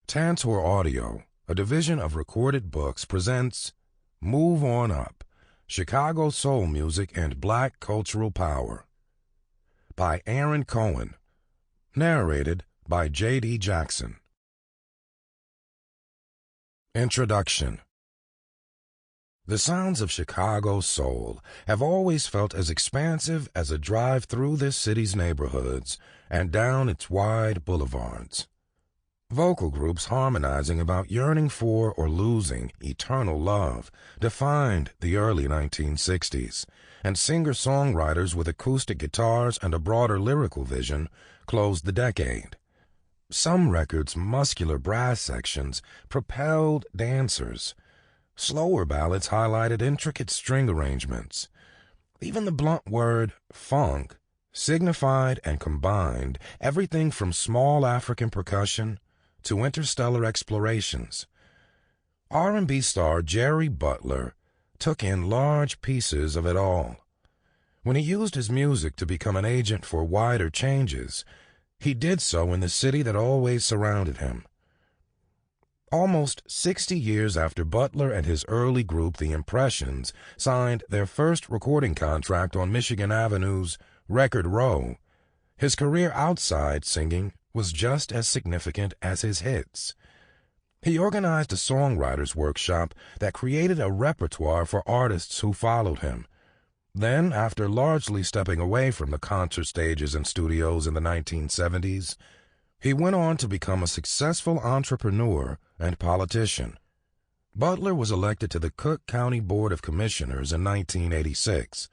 Tantor Audio, a division of Recorded Books, presents Move On Up, Chicago Soul Music and Black Cultural Power by Aaron Cohen, narrated by J.D. Jackson. Introduction. The sounds of Chicago soul have always felt as expansive as a drive through this city's neighborhoods and down its wide boulevards. Vocal groups harmonizing about yearning for or losing eternal love defined the early 1960s, and singer-songwriters with acoustic guitars and a broader lyrical vision closed the decade. Some records' muscular brass sections propelled dancers. Slower ballads highlighted intricate string arrangements. Even the blunt word funk signified and combined everything from small African percussion to interstellar explorations. R&B star Jerry Butler took in large pieces of it all. When he used his music to become an agent for wider changes, he did so in the city that always surrounded him. Almost 60 years after Butler and his early group, The Impressions, signed their first recording contract on Michigan Avenue's Record Row, his career outside singing was just as significant as his hits. He organized a songwriters workshop that created a repertoire for artists who followed him. Then, after largely stepping away from the concert stages and studios in the 1970s, he went on to become a successful entrepreneur and politician. Butler was elected to the Cook County Board of Commissioners in 1986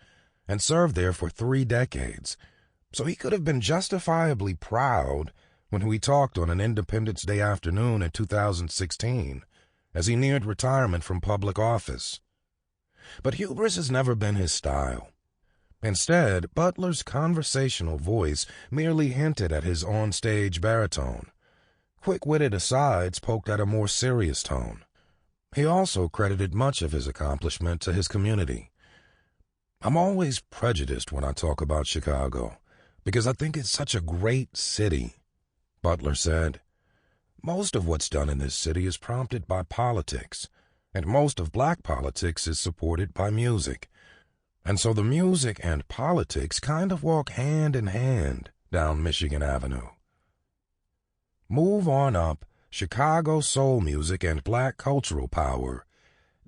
and served there for 3 decades, so he could have been justifiably proud when we talked on an Independence Day afternoon in 2016 as he neared retirement from public office. But hubris has never been his style. Instead, Butler's conversational voice merely hinted at his on-stage baritone. Quick-witted asides poked at a more serious tone. He also credited much of his accomplishment to his community. I'm always prejudiced when I talk about Chicago, because I think it's such a great city, Butler said. Most of what's done in this city is prompted by politics, and most of black politics is supported by music. And so the music and politics kind of walk hand in hand down Michigan Avenue. Move On Up, Chicago Soul Music and Black Cultural Power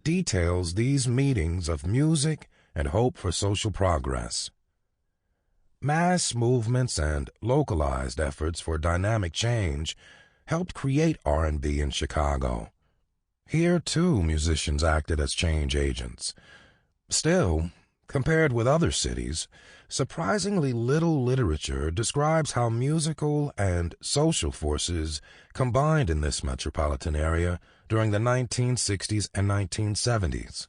details these meetings of music and hope for social progress. Mass movements and localized efforts for dynamic change helped create R&B in Chicago. Here, too, musicians acted as change agents. Still, compared with other cities, surprisingly little literature describes how musical and social forces combined in this metropolitan area during the 1960s and 1970s.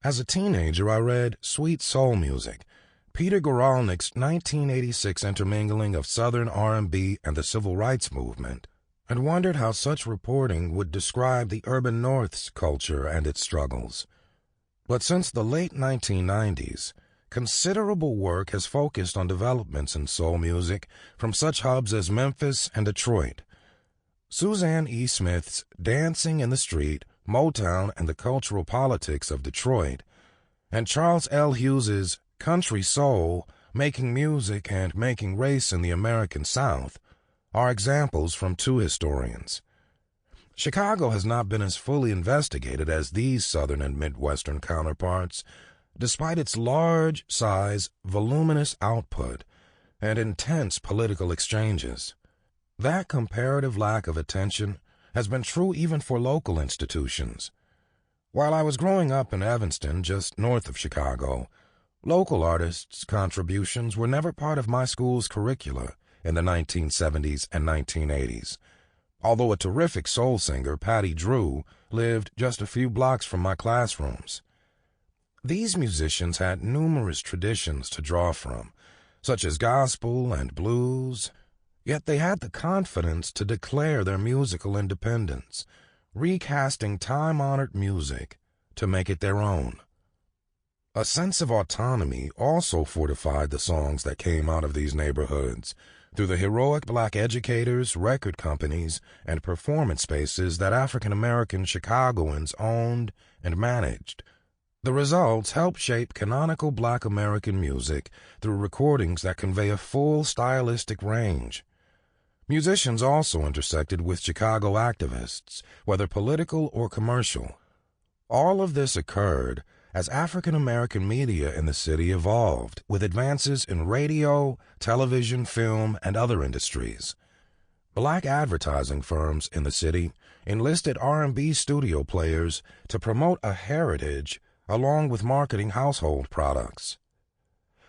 As a teenager, I read Sweet Soul Music, Peter Guralnick's 1986 intermingling of Southern R&B and the Civil Rights Movement, and wondered how such reporting would describe the urban North's culture and its struggles. But since the late 1990s, considerable work has focused on developments in soul music from such hubs as Memphis and Detroit. Suzanne E. Smith's Dancing in the Street, Motown and the Cultural Politics of Detroit, and Charles L. Hughes's Country Soul, Making Music and Making Race in the American South are examples from 2 historians. Chicago has not been as fully investigated as these Southern and Midwestern counterparts, despite its large size, voluminous output, and intense political exchanges. That comparative lack of attention has been true even for local institutions. While I was growing up in Evanston, just north of Chicago, local artists' contributions were never part of my school's curricula in the 1970s and 1980s, although a terrific soul singer, Patty Drew, lived just a few blocks from my classrooms. These musicians had numerous traditions to draw from, such as gospel and blues, yet they had the confidence to declare their musical independence, recasting time-honored music to make it their own. A sense of autonomy also fortified the songs that came out of these neighborhoods, through the heroic black educators, record companies, and performance spaces that African-American Chicagoans owned and managed. The results helped shape canonical black American music through recordings that convey a full stylistic range. Musicians also intersected with Chicago activists, whether political or commercial. All of this occurred as African-American media in the city evolved with advances in radio, television, film, and other industries. Black advertising firms in the city enlisted R&B studio players to promote a heritage along with marketing household products.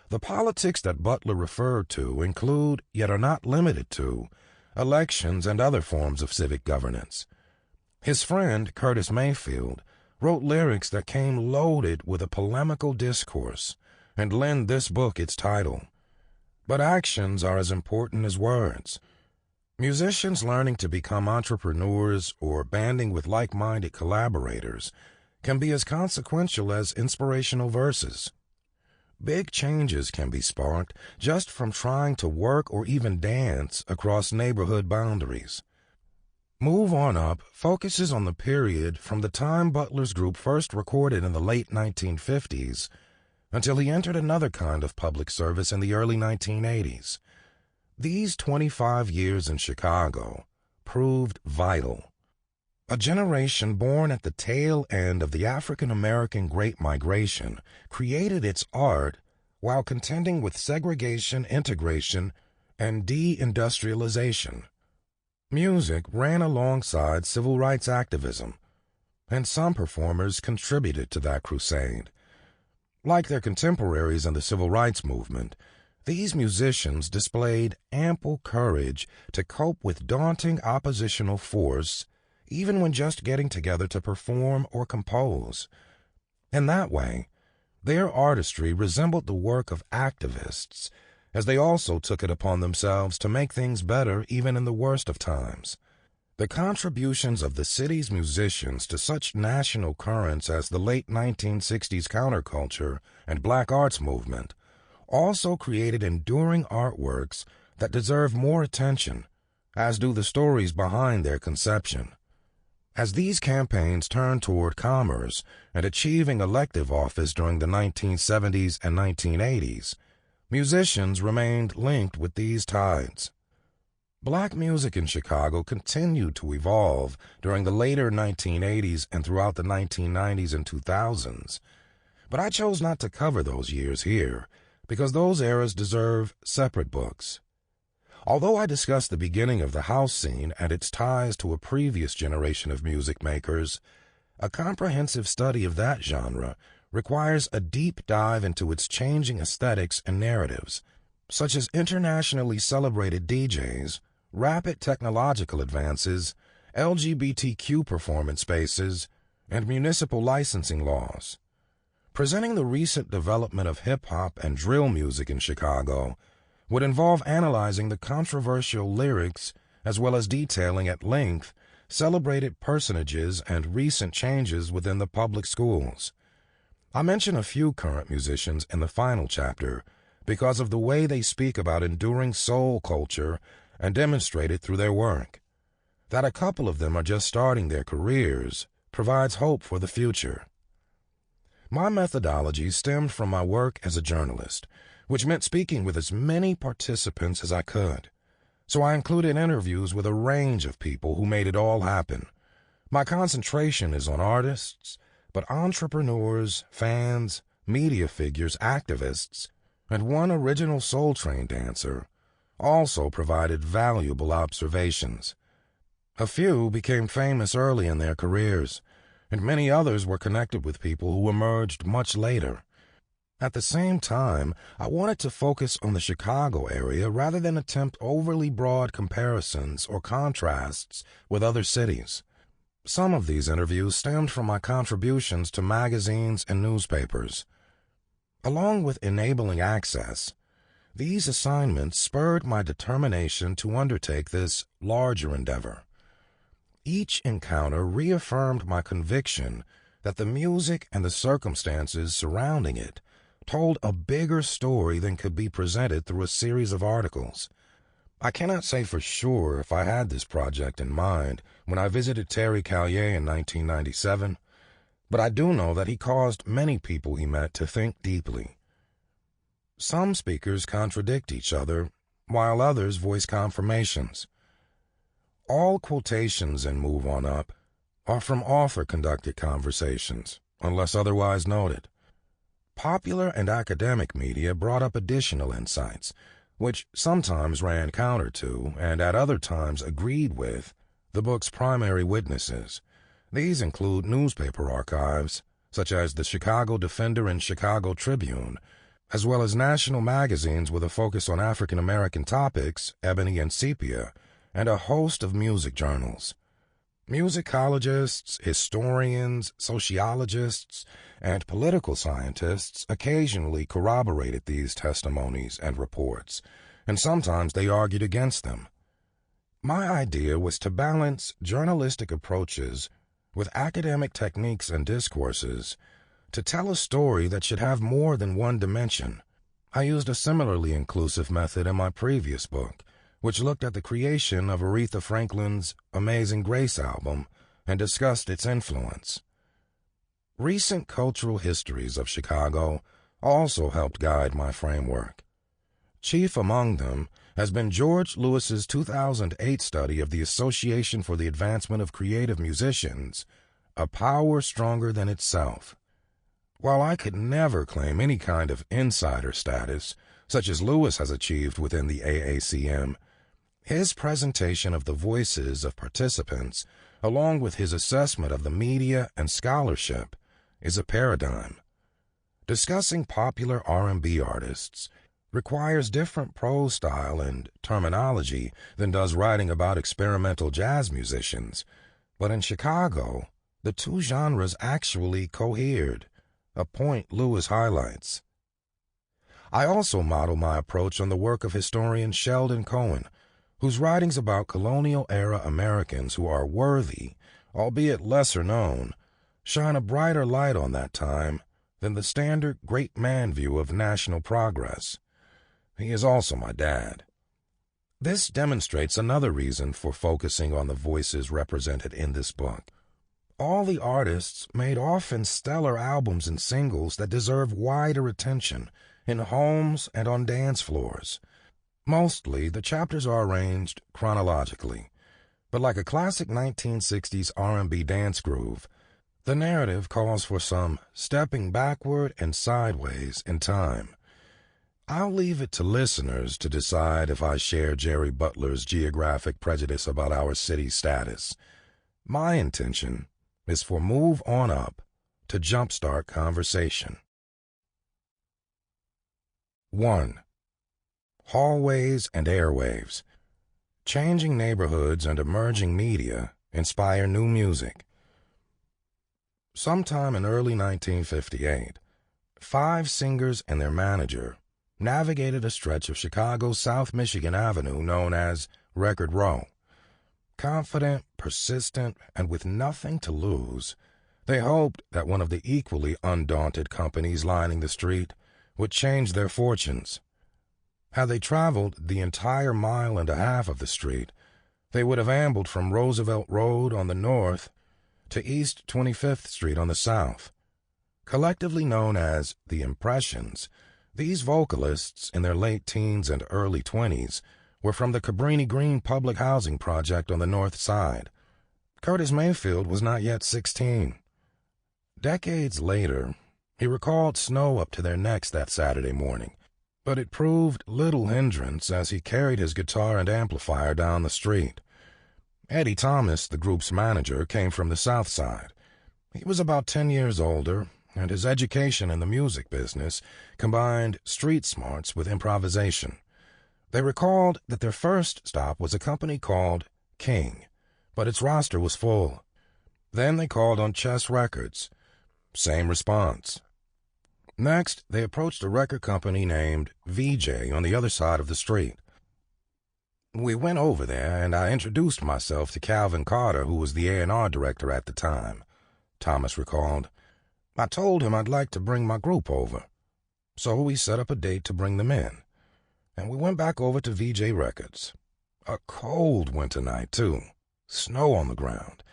The politics that Butler referred to include, yet are not limited to, elections and other forms of civic governance. His friend, Curtis Mayfield, wrote lyrics that came loaded with a polemical discourse and lend this book its title. But actions are as important as words. Musicians learning to become entrepreneurs or banding with like-minded collaborators can be as consequential as inspirational verses. Big changes can be sparked just from trying to work or even dance across neighborhood boundaries. Move On Up focuses on the period from the time Butler's group first recorded in the late 1950s until he entered another kind of public service in the early 1980s. These 25 years in Chicago proved vital. A generation born at the tail end of the African-American Great Migration created its art while contending with segregation, integration, and deindustrialization. Music ran alongside civil rights activism, and some performers contributed to that crusade. Like their contemporaries in the civil rights movement, these musicians displayed ample courage to cope with daunting oppositional force, even when just getting together to perform or compose. In that way, their artistry resembled the work of activists, as they also took it upon themselves to make things better even in the worst of times. The contributions of the city's musicians to such national currents as the late 1960s counterculture and black arts movement also created enduring artworks that deserve more attention, as do the stories behind their conception. As these campaigns turned toward commerce and achieving elective office during the 1970s and 1980s, musicians remained linked with these tides. Black music in Chicago continued to evolve during the later 1980s and throughout the 1990s and 2000s, but I chose not to cover those years here because those eras deserve separate books. Although I discussed the beginning of the house scene and its ties to a previous generation of music makers, a comprehensive study of that genre requires a deep dive into its changing aesthetics and narratives, such as internationally celebrated DJs, rapid technological advances, LGBTQ performance spaces, and municipal licensing laws. Presenting the recent development of hip-hop and drill music in Chicago would involve analyzing the controversial lyrics as well as detailing at length celebrated personages and recent changes within the public schools. I mention a few current musicians in the final chapter because of the way they speak about enduring soul culture and demonstrate it through their work. That a couple of them are just starting their careers provides hope for the future. My methodology stemmed from my work as a journalist, which meant speaking with as many participants as I could. So I included interviews with a range of people who made it all happen. My concentration is on artists, but entrepreneurs, fans, media figures, activists, and one original Soul Train dancer also provided valuable observations. A few became famous early in their careers, and many others were connected with people who emerged much later. At the same time, I wanted to focus on the Chicago area rather than attempt overly broad comparisons or contrasts with other cities. Some of these interviews stemmed from my contributions to magazines and newspapers. Along with enabling access, these assignments spurred my determination to undertake this larger endeavor. Each encounter reaffirmed my conviction that the music and the circumstances surrounding it told a bigger story than could be presented through a series of articles. I cannot say for sure if I had this project in mind when I visited Terry Callier in 1997, but I do know that he caused many people he met to think deeply. Some speakers contradict each other, while others voice confirmations. All quotations in Move On Up are from author-conducted conversations, unless otherwise noted. Popular and academic media brought up additional insights, which sometimes ran counter to, and at other times agreed with, the book's primary witnesses. These include newspaper archives, such as the Chicago Defender and Chicago Tribune, as well as national magazines with a focus on African American topics, Ebony and Sepia, and a host of music journals. Musicologists, historians, sociologists, and political scientists occasionally corroborated these testimonies and reports, and sometimes they argued against them. My idea was to balance journalistic approaches with academic techniques and discourses to tell a story that should have more than one dimension. I used a similarly inclusive method in my previous book, which looked at the creation of Aretha Franklin's Amazing Grace album and discussed its influence. Recent cultural histories of Chicago also helped guide my framework. Chief among them has been George Lewis's 2008 study of the Association for the Advancement of Creative Musicians, A Power Stronger Than Itself. While I could never claim any kind of insider status, such as Lewis has achieved within the AACM, his presentation of the voices of participants, along with his assessment of the media and scholarship, is a paradigm. Discussing popular R&B artists requires different prose style and terminology than does writing about experimental jazz musicians, but in Chicago, the two genres actually cohered, a point Lewis highlights. I also model my approach on the work of historian Sheldon Cohen, whose writings about colonial-era Americans who are worthy, albeit lesser known, shine a brighter light on that time than the standard great man view of national progress. He is also my dad. This demonstrates another reason for focusing on the voices represented in this book. All the artists made often stellar albums and singles that deserve wider attention in homes and on dance floors. Mostly, the chapters are arranged chronologically, but like a classic 1960s R&B dance groove, the narrative calls for some stepping backward and sideways in time. I'll leave it to listeners to decide if I share Jerry Butler's geographic prejudice about our city's status. My intention is for Move On Up to jumpstart conversation. 1. Hallways and airwaves. Changing neighborhoods and emerging media inspire new music. Sometime in early 1958, 5 singers and their manager navigated a stretch of Chicago's South Michigan Avenue known as Record Row. Confident, persistent, and with nothing to lose, they hoped that one of the equally undaunted companies lining the street would change their fortunes. Had they traveled the entire mile and a half of the street, they would have ambled from Roosevelt Road on the north to East 25th Street on the south. Collectively known as the Impressions, these vocalists in their late teens and early 20s were from the Cabrini Green public housing project on the north side. Curtis Mayfield was not yet 16. Decades later, he recalled snow up to their necks that Saturday morning, but it proved little hindrance as he carried his guitar and amplifier down the street. Eddie Thomas, the group's manager, came from the South Side. He was about 10 years older, and his education in the music business combined street smarts with improvisation. They recalled that their first stop was a company called King, but its roster was full. Then they called on Chess Records. Same response. Next, they approached a record company named VJ on the other side of the street. We went over there, and I introduced myself to Calvin Carter, who was the A&R director at the time, Thomas recalled. I told him I'd like to bring my group over. So we set up a date to bring them in, and we went back over to VJ Records. A cold winter night, too. Snow on the ground.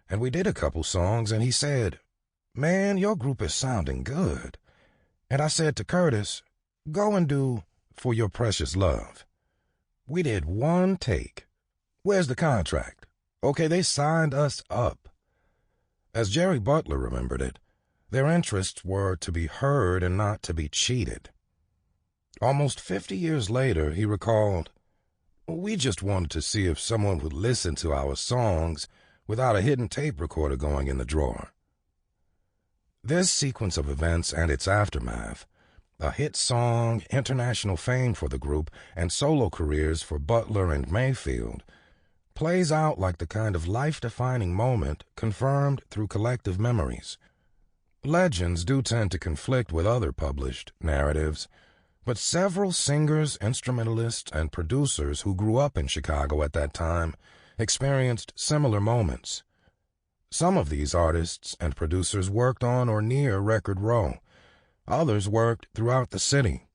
And we did a couple songs, and he said, "Man, your group is sounding good." And I said to Curtis, "Go and do For Your Precious Love." We did one take. Where's the contract? Okay, they signed us up. As Jerry Butler remembered it, their interests were to be heard and not to be cheated. Almost 50 years later, he recalled, "We just wanted to see if someone would listen to our songs without a hidden tape recorder going in the drawer." This sequence of events and its aftermath, a hit song, international fame for the group, and solo careers for Butler and Mayfield, plays out like the kind of life-defining moment confirmed through collective memories. Legends do tend to conflict with other published narratives, but several singers, instrumentalists, and producers who grew up in Chicago at that time experienced similar moments. Some of these artists and producers worked on or near Record Row. Others worked throughout the city.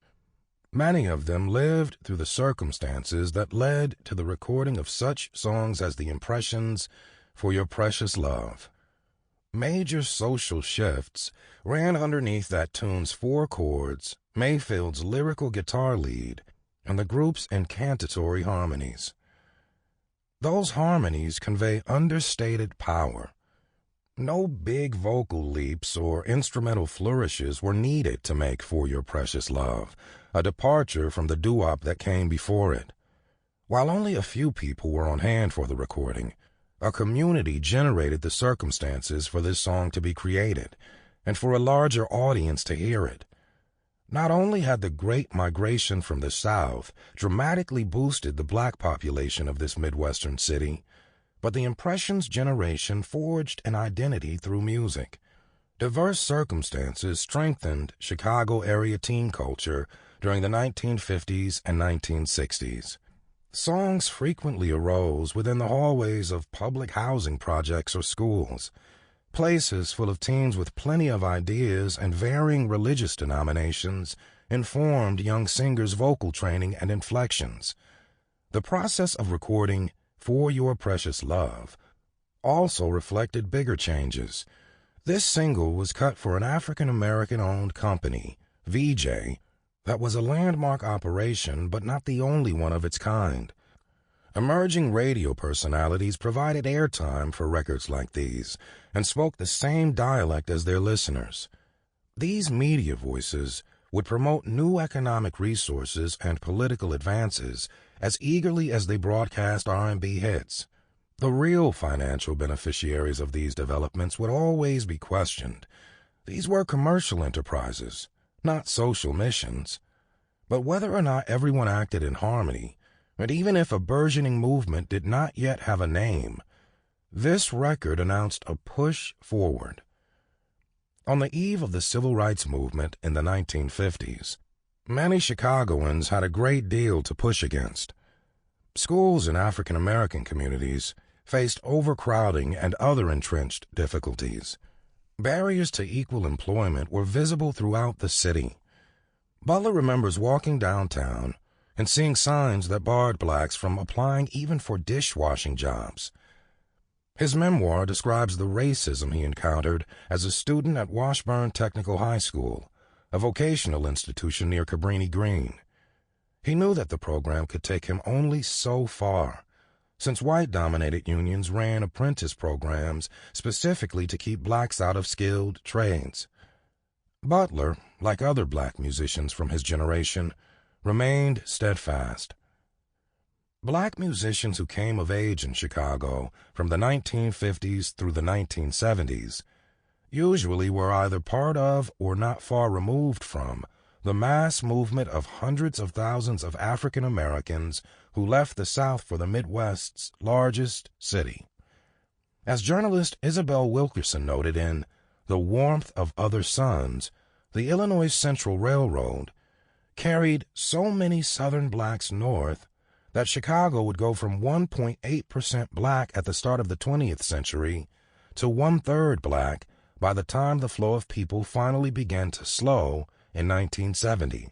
Many of them lived through the circumstances that led to the recording of such songs as The Impressions' For Your Precious Love. Major social shifts ran underneath that tune's 4 chords, Mayfield's lyrical guitar lead, and the group's incantatory harmonies. Those harmonies convey understated power. No big vocal leaps or instrumental flourishes were needed to make For Your Precious Love, a departure from the doo-wop that came before it. While only a few people were on hand for the recording, a community generated the circumstances for this song to be created, and for a larger audience to hear it. Not only had the Great Migration from the South dramatically boosted the black population of this Midwestern city, but the Impressions generation forged an identity through music. Diverse circumstances strengthened Chicago area teen culture during the 1950s and 1960s. Songs frequently arose within the hallways of public housing projects or schools, places full of teens with plenty of ideas and varying religious denominations informed young singers' vocal training and inflections. The process of recording For Your Precious Love also reflected bigger changes. This single was cut for an African-American-owned company, VJ, that was a landmark operation but not the only one of its kind. Emerging radio personalities provided airtime for records like these and spoke the same dialect as their listeners. These media voices would promote new economic resources and political advances as eagerly as they broadcast R&B hits. The real financial beneficiaries of these developments would always be questioned. These were commercial enterprises, not social missions. But whether or not everyone acted in harmony, and even if a burgeoning movement did not yet have a name, this record announced a push forward. On the eve of the civil rights movement in the 1950s, many Chicagoans had a great deal to push against. Schools in African American communities faced overcrowding and other entrenched difficulties. Barriers to equal employment were visible throughout the city. Butler remembers walking downtown and seeing signs that barred blacks from applying even for dishwashing jobs. His memoir describes the racism he encountered as a student at Washburn Technical High School, a vocational institution near Cabrini Green. He knew that the program could take him only so far, since white-dominated unions ran apprentice programs specifically to keep blacks out of skilled trades. Butler, like other black musicians from his generation, remained steadfast. Black musicians who came of age in Chicago from the 1950s through the 1970s usually were either part of or not far removed from the mass movement of hundreds of thousands of African Americans who left the South for the Midwest's largest city. As journalist Isabel Wilkerson noted in The Warmth of Other Suns, the Illinois Central Railroad carried so many Southern blacks north that Chicago would go from 1.8% black at the start of the 20th century to 1/3 black by the time the flow of people finally began to slow in 1970.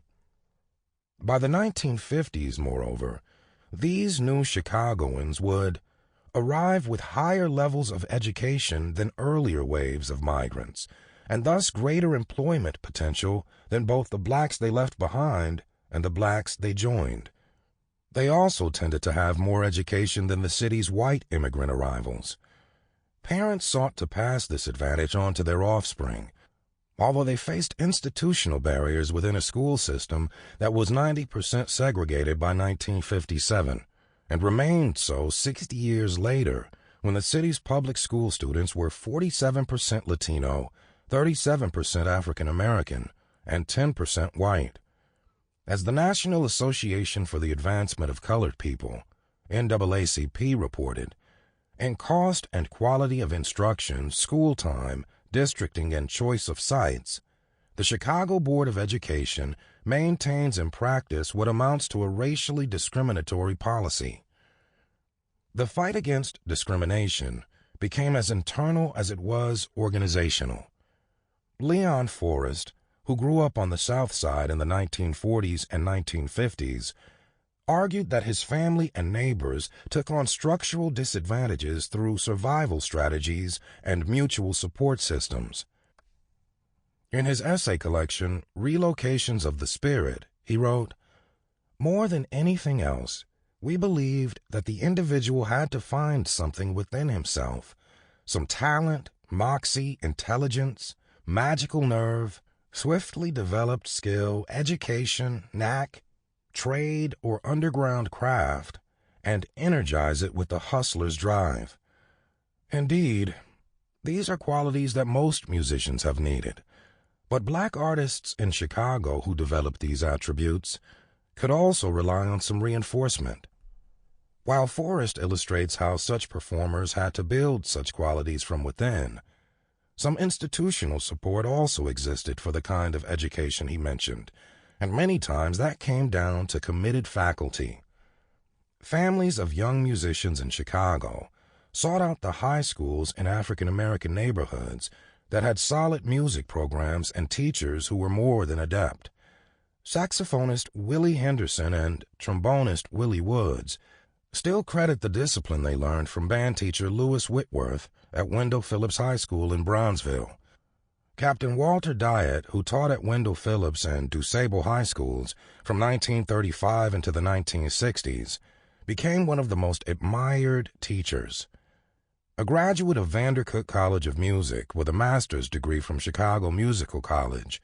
By the 1950s, moreover, these new Chicagoans would arrive with higher levels of education than earlier waves of migrants, and thus greater employment potential than both the blacks they left behind and the blacks they joined. They also tended to have more education than the city's white immigrant arrivals. Parents sought to pass this advantage on to their offspring, although they faced institutional barriers within a school system that was 90% segregated by 1957, and remained so 60 years later when the city's public school students were 47% Latino, 37% African American, and 10% white. As the National Association for the Advancement of Colored People, NAACP, reported, in cost and quality of instruction, school time, districting, and choice of sites, the Chicago Board of Education maintains in practice what amounts to a racially discriminatory policy. The fight against discrimination became as internal as it was organizational. Leon Forrest, who grew up on the South Side in the 1940s and 1950s, argued that his family and neighbors took on structural disadvantages through survival strategies and mutual support systems. In his essay collection, Relocations of the Spirit, he wrote, "More than anything else, we believed that the individual had to find something within himself, some talent, moxie, intelligence, magical nerve, swiftly developed skill, education, knack, trade, or underground craft, and energize it with the hustler's drive. Indeed, these are qualities that most musicians have needed, but black artists in Chicago who developed these attributes could also rely on some reinforcement." While Forrest illustrates how such performers had to build such qualities from within, some institutional support also existed for the kind of education he mentioned, and many times that came down to committed faculty. Families of young musicians in Chicago sought out the high schools in African American neighborhoods that had solid music programs and teachers who were more than adept. Saxophonist Willie Henderson and trombonist Willie Woods still credit the discipline they learned from band teacher Lewis Whitworth at Wendell Phillips High School in Bronzeville. Captain Walter Diet, who taught at Wendell Phillips and DuSable High Schools from 1935 into the 1960s, became one of the most admired teachers. A graduate of Vandercook College of Music with a master's degree from Chicago Musical College,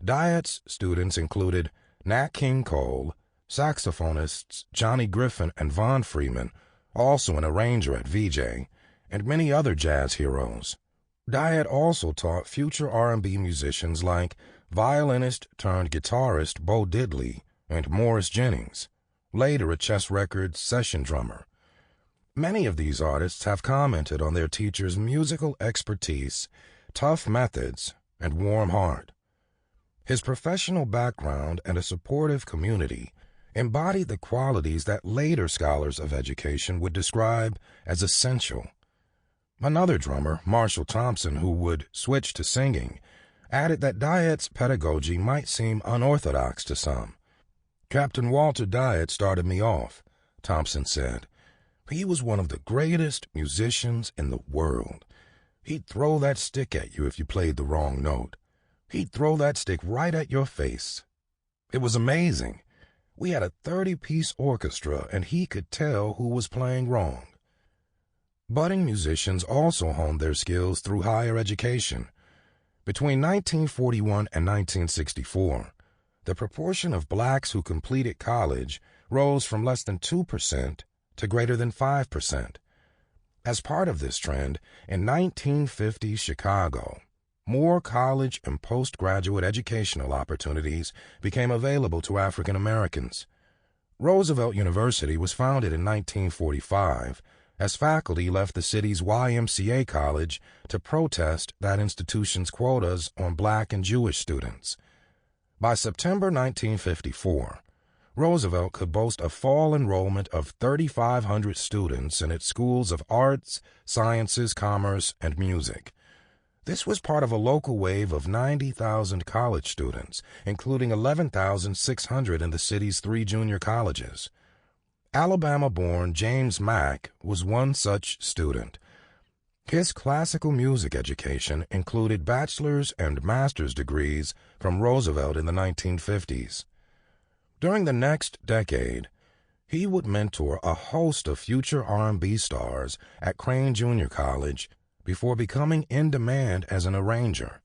Diet's students included Nat King Cole, saxophonists Johnny Griffin and Von Freeman, also an arranger at VJ, and many other jazz heroes. Diet also taught future R&B musicians like violinist-turned-guitarist Bo Diddley and Morris Jennings, later a Chess Records session drummer. Many of these artists have commented on their teacher's musical expertise, tough methods, and warm heart. His professional background and a supportive community embodied the qualities that later scholars of education would describe as essential. Another drummer, Marshall Thompson, who would switch to singing, added that Diet's pedagogy might seem unorthodox to some. "Captain Walter Diet started me off," Thompson said. "He was one of the greatest musicians in the world. He'd throw that stick at you if you played the wrong note. He'd throw that stick right at your face. It was amazing. We had a 30-piece orchestra, and he could tell who was playing wrong." Budding musicians also honed their skills through higher education. Between 1941 and 1964, the proportion of blacks who completed college rose from less than 2% to greater than 5%. As part of this trend, in 1950 Chicago, more college and postgraduate educational opportunities became available to African Americans. Roosevelt University was founded in 1945 as faculty left the city's YMCA College to protest that institution's quotas on black and Jewish students. By September 1954, Roosevelt could boast a fall enrollment of 3,500 students in its schools of arts, sciences, commerce, and music. This was part of a local wave of 90,000 college students, including 11,600 in the city's 3 junior colleges. Alabama-born James Mack was one such student. His classical music education included bachelor's and master's degrees from Roosevelt in the 1950s. During the next decade, he would mentor a host of future R&B stars at Crane Junior College before becoming in demand as an arranger.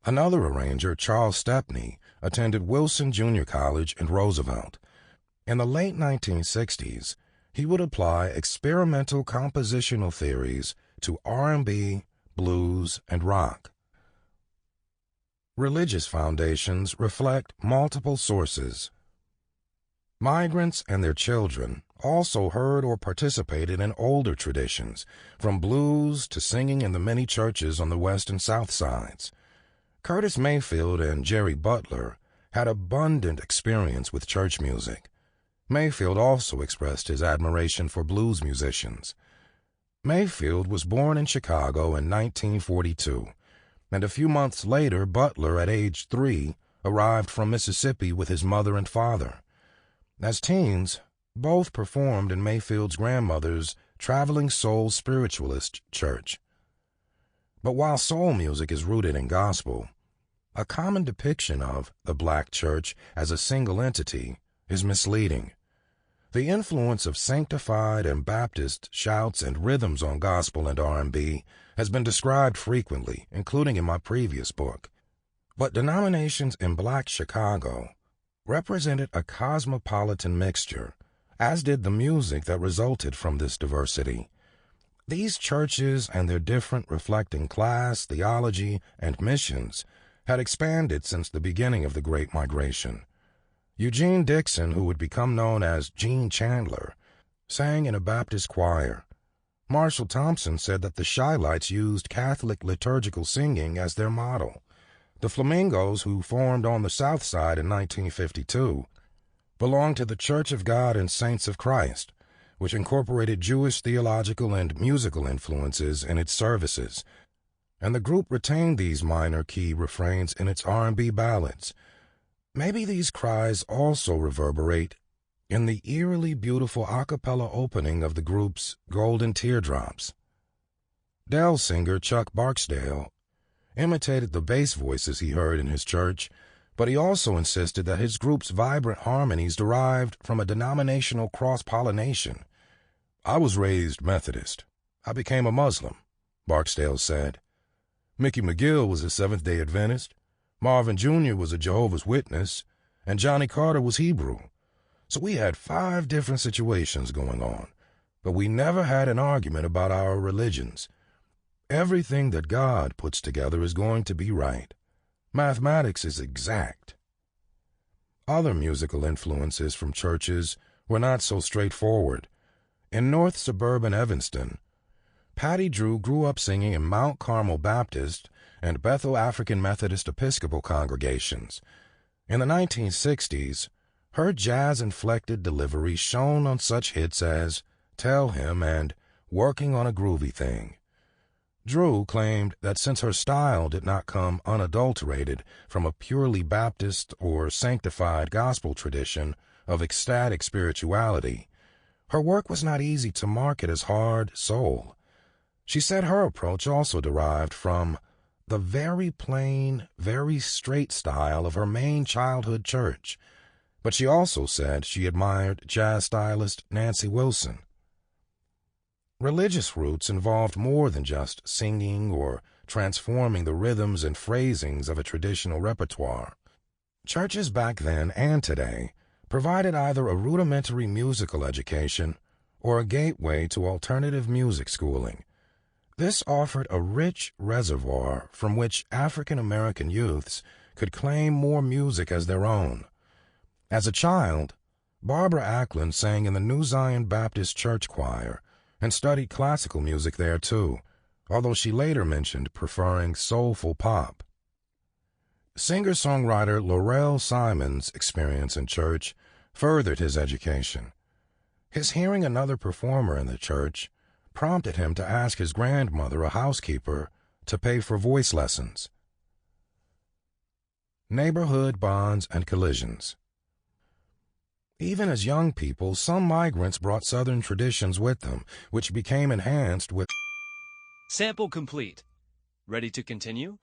Another arranger, Charles Stepney, attended Wilson Junior College in Roosevelt. In the late 1960s, he would apply experimental compositional theories to R&B, blues, and rock. Religious foundations reflect multiple sources. Migrants and their children also heard or participated in older traditions, from blues to singing in the many churches on the west and south sides. Curtis Mayfield and Jerry Butler had abundant experience with church music. Mayfield also expressed his admiration for blues musicians. Mayfield was born in Chicago in 1942, and a few months later Butler, at age 3, arrived from Mississippi with his mother and father. As teens, both performed in Mayfield's grandmother's traveling soul spiritualist church. But while soul music is rooted in gospel, a common depiction of the black church as a single entity is misleading. The influence of sanctified and Baptist shouts and rhythms on gospel and R&B has been described frequently, including in my previous book. But denominations in black Chicago represented a cosmopolitan mixture, as did the music that resulted from this diversity. These churches and their different reflecting class, theology, and missions had expanded since the beginning of the Great Migration. Eugene Dixon, who would become known as Gene Chandler, sang in a Baptist choir. Marshall Thompson said that the Shielites used Catholic liturgical singing as their model. The Flamingos, who formed on the South Side in 1952, belonged to the Church of God and Saints of Christ, which incorporated Jewish theological and musical influences in its services, and the group retained these minor key refrains in its R&B ballads. Maybe these cries also reverberate in the eerily beautiful a cappella opening of the group's Golden Teardrops. Dell singer Chuck Barksdale imitated the bass voices he heard in his church, but he also insisted that his group's vibrant harmonies derived from a denominational cross-pollination. "I was raised Methodist. I became a Muslim," Barksdale said. "Mickey McGill was a Seventh-day Adventist. Marvin Jr. was a Jehovah's Witness, and Johnny Carter was Hebrew. So we had 5 different situations going on, but we never had an argument about our religions. Everything that God puts together is going to be right. Mathematics is exact." Other musical influences from churches were not so straightforward. In North suburban Evanston, Patty Drew grew up singing in Mount Carmel Baptist and Bethel African Methodist Episcopal congregations. In the 1960s, her jazz-inflected delivery shone on such hits as "Tell Him" and "Working on a Groovy Thing." Drew claimed that since her style did not come unadulterated from a purely Baptist or sanctified gospel tradition of ecstatic spirituality, her work was not easy to market as hard soul. She said her approach also derived from the very plain, very straight style of her main childhood church, but she also said she admired jazz stylist Nancy Wilson. Religious roots involved more than just singing or transforming the rhythms and phrasings of a traditional repertoire. Churches back then and today provided either a rudimentary musical education or a gateway to alternative music schooling. This offered a rich reservoir from which African American youths could claim more music as their own. As a child, Barbara Ackland sang in the New Zion Baptist Church Choir and studied classical music there too, although she later mentioned preferring soulful pop. Singer-songwriter Laurel Simon's experience in church furthered his education. His hearing another performer in the church prompted him to ask his grandmother, a housekeeper, to pay for voice lessons. Neighborhood bonds and collisions. Even as young people, some migrants brought Southern traditions with them, which became enhanced with... Sample complete. Ready to continue?